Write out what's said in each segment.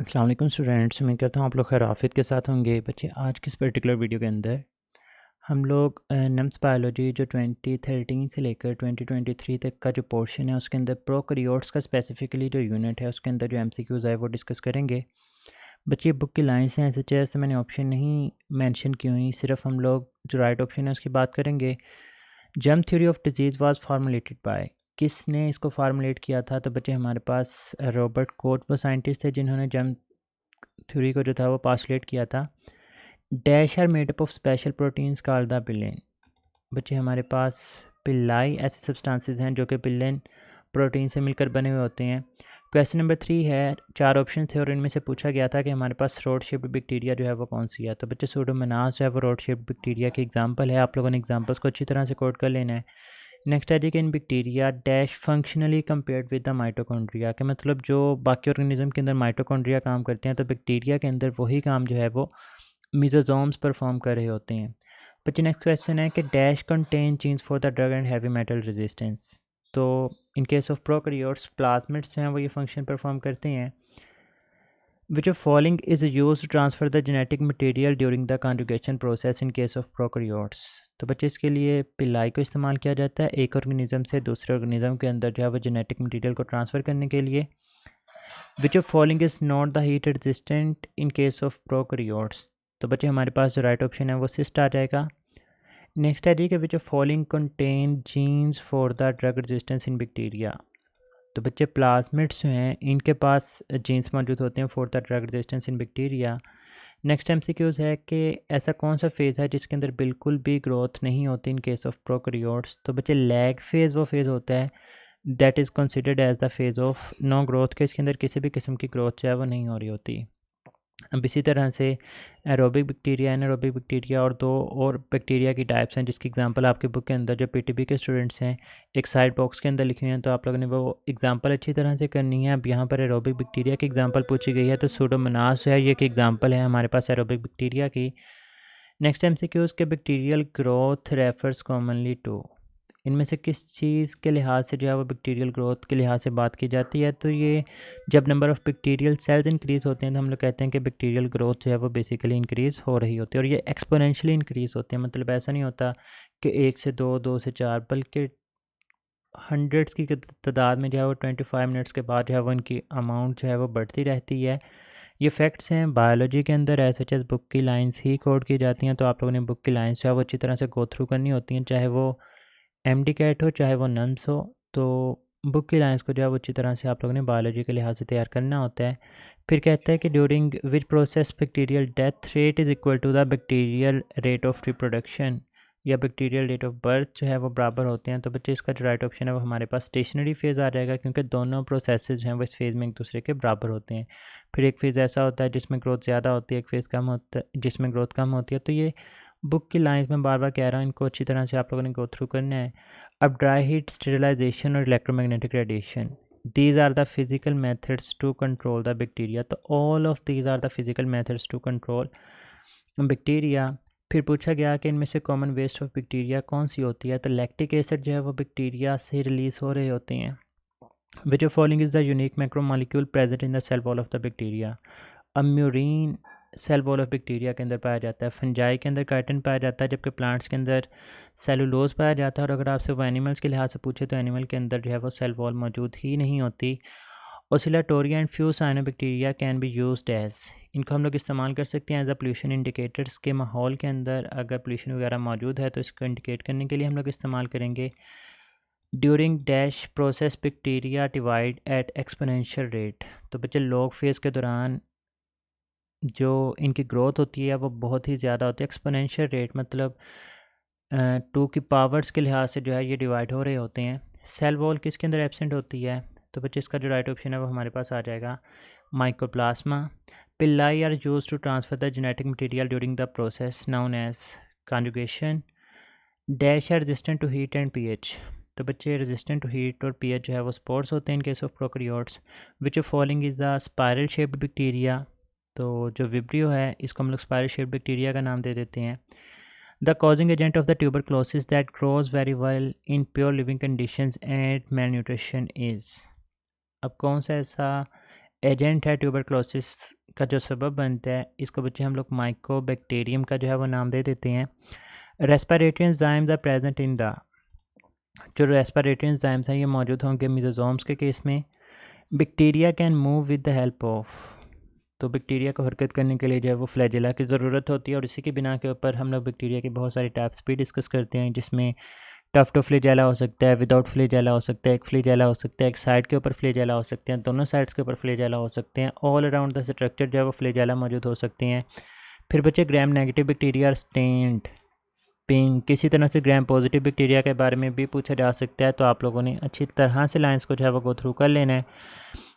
अस्सलाम वालेकुम स्टूडेंट्स, मैं कहता हूँ आप लोग खैर आफियत के साथ होंगे। बच्चे आज की इस पर्टिकुलर वीडियो के अंदर हम लोग नम्स बायोलॉजी जो 2013 से लेकर 2023 तक का जो पोर्शन है उसके अंदर प्रोकैरियोट्स का स्पेसिफिकली जो यूनिट है उसके अंदर जो एमसीक्यूज़ है वो डिस्कस करेंगे। बच्चे बुक की लाइन्स हैं ऐसे चेयर्स, तो मैंने ऑप्शन नहीं मेंशन की हुई, सिर्फ हम लोग जो राइट ऑप्शन है उसकी बात करेंगे। Germ theory of disease was formulated by, किसने इसको फार्मुलेट किया था? तो बच्चे हमारे पास रॉबर्ट कोच वो साइंटिस्ट थे जिन्होंने जर्म थ्योरी को जो था वो पास्टुलेट किया था। Dash are made up of special proteins called the pilin. बच्चे हमारे पास पिल्लाई ऐसे सब्सटेंसेस हैं जो कि पिलिन प्रोटीन से मिलकर बने हुए होते हैं। क्वेश्चन नंबर 3 है, 4 ऑप्शन थे और इनमें से पूछा गया था कि हमारे पास रोड शेप्ड बैक्टीरिया जो है वो कौन सी है। तो बच्चे सूडोमोनास जो है वो रोड शेप्ड बैक्टीरिया की एग्जांपल है। आप लोगों ने एग्जांपल्स को अच्छी तरह से कोड कर लेना है। नेक्स्ट है जी कि इन bacteria dash functionally compared with the mitochondria, के मतलब जो बाकी ऑर्गेनिज्म के अंदर माइटोकॉन्ड्रिया काम करते हैं तो बैक्टीरिया के अंदर वही काम जो है वो मिजोजोम्स परफॉर्म कर रहे होते हैं। बच्चे नेक्स्ट क्वेश्चन है कि dash contain genes for the drug and heavy metal resistance. तो in case of prokaryotes plasmids जो हैं वो ये फंक्शन परफॉर्म करते हैं। Which of following is use to transfer the genetic material during the conjugation process in case of prokaryotes. तो बच्चे इसके लिए पिलाई को इस्तेमाल किया जाता है एक ऑर्गेनिज्म से दूसरे ऑर्गेनिज्म के अंदर जो है वो जेनेटिक मटेरियल को ट्रांसफ़र करने के लिए। विच of following is not the heat resistant in case of prokaryotes. तो बच्चे हमारे पास जो राइट ऑप्शन है वो सिस्ट आ जाएगा। नेक्स्ट है जी कि which of following contain genes for the drug resistance in bacteria. तो बच्चे प्लाज्मिड्स जो हैं इनके पास जीन्स मौजूद होते हैं for the drug resistance in bacteria. Next MCQs है कि ऐसा कौन सा फेज़ है जिसके अंदर बिल्कुल भी ग्रोथ नहीं होती इन केस ऑफ प्रोकैरियोट्स। तो बच्चे लैग फेज़ वो फेज़ होता है that is considered as the phase of no growth, के इसके अंदर किसी भी किस्म की ग्रोथ जो है वो नहीं हो रही होती। अब इसी तरह से एरोबिक बैक्टीरिया, एनारोबिक बैक्टीरिया और दो और बैक्टीरिया की टाइप्स हैं जिसकी एग्जांपल आपके बुक के अंदर जो पीटीबी के स्टूडेंट्स हैं एक साइड बॉक्स के अंदर लिखे हुए हैं, तो आप लोगों ने वो एग्जांपल अच्छी तरह से करनी है। अब यहाँ पर एरोबिक बैक्टीरिया की एग्जांपल पूछी गई है तो सूडोमोनास जो है ये एक एग्जांपल है हमारे पास एरोबिक बैक्टीरिया की। नेक्स्ट एमसीक्यूज़ के bacterial growth refers commonly to, इनमें से किस चीज़ के लिहाज से जो है वो बैक्टीरियल ग्रोथ के लिहाज से बात की जाती है। तो ये जब number of bacterial cells increase होते हैं तो हम लोग कहते हैं कि बैक्टीरियल ग्रोथ जो है वो बेसिकली इंक्रीज़ हो रही होती है और ये एक्सपोनेंशियली इंक्रीज़ होती है। मतलब ऐसा नहीं होता कि 1 से 2, 2 से 4, बल्कि हंड्रेड्स की तादाद में जो है वो 25 मिनट्स के बाद जो है वो इनकी अमाउंट जो है वो बढ़ती रहती है। ये फैक्ट्स हैं बायोलॉजी के अंदर एज सच एज बुक की लाइंस ही कोड की जाती हैं। तो आप लोगों ने बुक की लाइंस जो है वो अच्छी तरह से गो थ्रू करनी होती हैं, चाहे वो एमडी कैट हो चाहे वो नम्स हो। तो बुक की लाइंस को जो है वो अच्छी तरह से आप लोगों ने बायोलॉजी के लिहाज से तैयार करना होता है। फिर कहता है कि during which process bacterial death rate is equal to the bacterial rate of reproduction या बैक्टीरियल रेट ऑफ बर्थ जो है वो बराबर होते हैं। तो बच्चे इसका जो राइट ऑप्शन है वो हमारे पास स्टेशनरी फेज़ आ जाएगा क्योंकि दोनों प्रोसेसेस जो हैं वो इस फेज़ में एक दूसरे के बराबर होते हैं। फिर एक फेज़ ऐसा होता है जिसमें ग्रोथ ज़्यादा होती है, एक फेज़ कम होता है जिसमें ग्रोथ कम होती है। तो ये बुक की लाइंस में बार बार कह रहा हूँ, इनको अच्छी तरह से आप लोगों ने गो थ्रू करना है। अब ड्राई हीट, स्टेरिलाइजेशन और electromagnetic radiation, these are the physical methods to control the bacteria. तो all of these are the physical methods to control bacteria. फिर पूछा गया कि इनमें से कॉमन वेस्ट ऑफ बैक्टीरिया कौन सी होती है। तो लैक्टिक एसिड जो है वो बैक्टीरिया से रिलीज़ हो रहे होते हैं। Which of following is the unique macromolecule present in the cell wall of the bacteria. अब murein cell wall of bacteria के अंदर पाया जाता है, फंजाई के अंदर काइटिन पाया जाता है, जबकि प्लांट्स के अंदर सेलुलोज पाया जाता है। और अगर आपसे वो एनिमल्स के लिहाज से पूछे तो एनिमल के अंदर जो है वो सेल वॉल मौजूद ही नहीं होती। Oscillatoria and few cyanobacteria can be used as, इनको हम लोग इस्तेमाल कर सकते हैं एज अ पोल्यूशन इंडिकेटर्स, के माहौल के अंदर अगर पोल्यूशन वगैरह मौजूद है तो इसको इंडिकेट करने के लिए हम लोग इस्तेमाल करेंगे। During dash process bacteria divide at exponential rate. तो बच्चे लॉग फेज़ के दौरान जो इनकी ग्रोथ होती है वो बहुत ही ज़्यादा होती है। एक्सपोनेंशियल रेट मतलब 2 की पावर्स के लिहाज से जो है ये डिवाइड हो रहे होते हैं। सेल वॉल किसके अंदर एब्सेंट होती है। तो बच्चे इसका जो राइट ऑप्शन है वो हमारे पास आ जाएगा mycoplasma. Pili are used to transfer the genetic material during the process known as conjugation. Dash are resistant to heat and pH. तो बच्चे रेजिस्टेंट टू हीट और पीएच जो है वो स्पोर्स होते हैं in case of prokaryotes. Which of following is a spiral shaped bacteria. तो जो विब्रियो है इसको हम लोग स्पायरल शेप्ड बैक्टीरिया का नाम दे देते हैं। The causing agent of the tuberculosis that grows very well in pure living conditions and mail nutrition is. अब कौन सा ऐसा एजेंट है ट्यूबरक्लोसिस का जो सबब बनता है, इसको बच्चे हम लोग माइकोबैक्टीरियम का जो है वो नाम दे देते हैं। Respiratory enzymes are present in the, जो रेस्पिरेटरी एंजाइम्स हैं ये मौजूद होंगे मेसोजोम्स के केस में। Bacteria can move with the help of, तो बैक्टीरिया को हरकत करने के लिए जो है वो फ्लैजेला की ज़रूरत होती है, और इसी की बिना के ऊपर हम लोग बैक्टीरिया की बहुत सारी टाइप्स भी डिस्कस करते हैं, जिसमें टफ टू फ्लैजेला हो सकता है, विदाउट फ्लैजेला हो सकता है, एक फ्लैजेला हो सकता है, एक साइड के ऊपर फ्लैजेला हो सकते हैं, दोनों साइड्स के ऊपर फ्लैजेला हो सकते हैं, ऑल अराउंड द स्ट्रक्चर जो है वो फ्लैजेला मौजूद हो सकते हैं। फिर बच्चे gram negative bacteria stand pink, किसी तरह से ग्राम पॉजिटिव बैक्टीरिया के बारे में भी पूछा जा सकता है, तो आप लोगों ने अच्छी तरह से लाइंस को जो है वो गो थ्रू कर लेना है।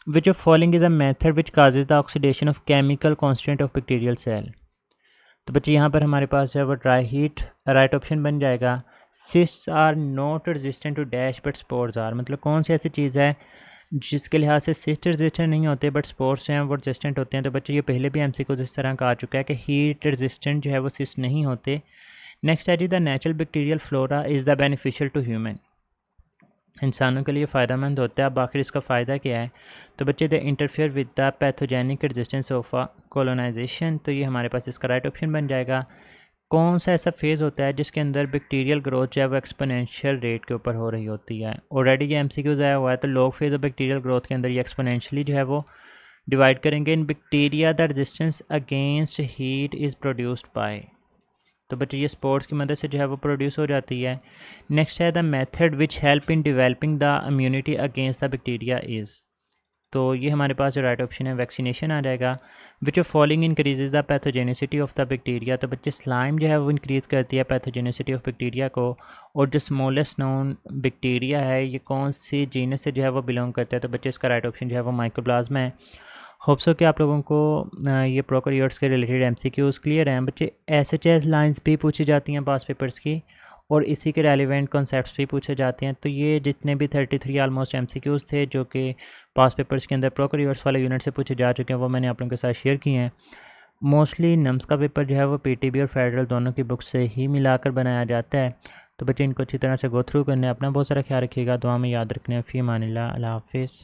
Which of following is a method which causes the oxidation of chemical constant of bacterial cell. तो बच्चे यहाँ पर हमारे पास है वो ड्राई हीट राइट ऑप्शन बन जाएगा। Cysts are not resistant to dash but spores are, मतलब कौन सी ऐसी चीज़ है जिसके लिहाज से सिस्ट रेजिस्टेंट नहीं होते बट स्पोर्स हैं वो रेजिस्टेंट होते हैं। तो बच्चे ये पहले भी एमसीक्यू इस तरह का आ चुका है कि हीट रेजिस्टेंट जो है वो सिस्ट नहीं होते। नेक्स्ट है जी, the natural bacterial flora is the beneficial to human, इंसानों के लिए फ़ायदेमंद होता है। अब आखिर इसका फ़ायदा क्या है, तो बच्चे the interfere with the pathogenic resistance of colonization, तो ये हमारे पास इसका राइट ऑप्शन बन जाएगा। कौन सा ऐसा फेज़ होता है जिसके अंदर बैक्टीरियल ग्रोथ जो है वो एक्सपोनेंशियल रेट के ऊपर हो रही होती है। ऑलरेडी ये एमसीक्यूज़ आया हुआ है, तो log phase of bacterial growth के अंदर ये एक्सपोनेंशियली जो है वो डिवाइड करेंगे। इन bacteria the resistance against heat is produced by, तो बच्चे ये स्पोर्ट्स की मदद से जो है वो प्रोड्यूस हो जाती है। नेक्स्ट है the method which help in developing the immunity against the bacteria is, तो ये हमारे पास जो राइट ऑप्शन है वैक्सीनेशन आ जाएगा। विच of following increases the pathogenicity of the bacteria, तो बच्चे स्लाइम जो है वो इंक्रीज़ करती है पैथोजेनिसिटी ऑफ बैक्टीरिया को। और जो स्मॉलेस्ट नोन बैक्टीरिया है ये कौन सी जीनस से जो है वो बिलोंग करता है, तो बच्चे इसका राइट ऑप्शन जो है वो माइकोप्लाज्मा है। होप्स हो कि आप लोगों को ये प्रोकैरियोट्स के रिलेटेड एमसीक्यूज़ क्लियर हैं। बच्चे एसएचएस लाइंस भी पूछी जाती हैं पास पेपर्स की, और इसी के रेलिवेंट कॉन्सेप्ट्स भी पूछे जाते हैं। तो ये जितने भी 33 ऑलमोस्ट एमसीक्यूज़ थे जो कि पास पेपर्स के अंदर प्रोकैरियोट्स वाले यूनिट से पूछे जा चुके हैं, वो मैंने आप लोगों के साथ शेयर किए हैं। मोस्टली नम्स का पेपर जो है वो पीटीबी और फेडरल दोनों की बुक से ही मिलाकर बनाया जाता है। तो बच्चे इनको अच्छी तरह से गो थ्रू करने, अपना बहुत सारा ख्याल रखिएगा, दुआ में याद रखने। फ़ी अमानिल्लाह, अल्लाह हाफ़िज़।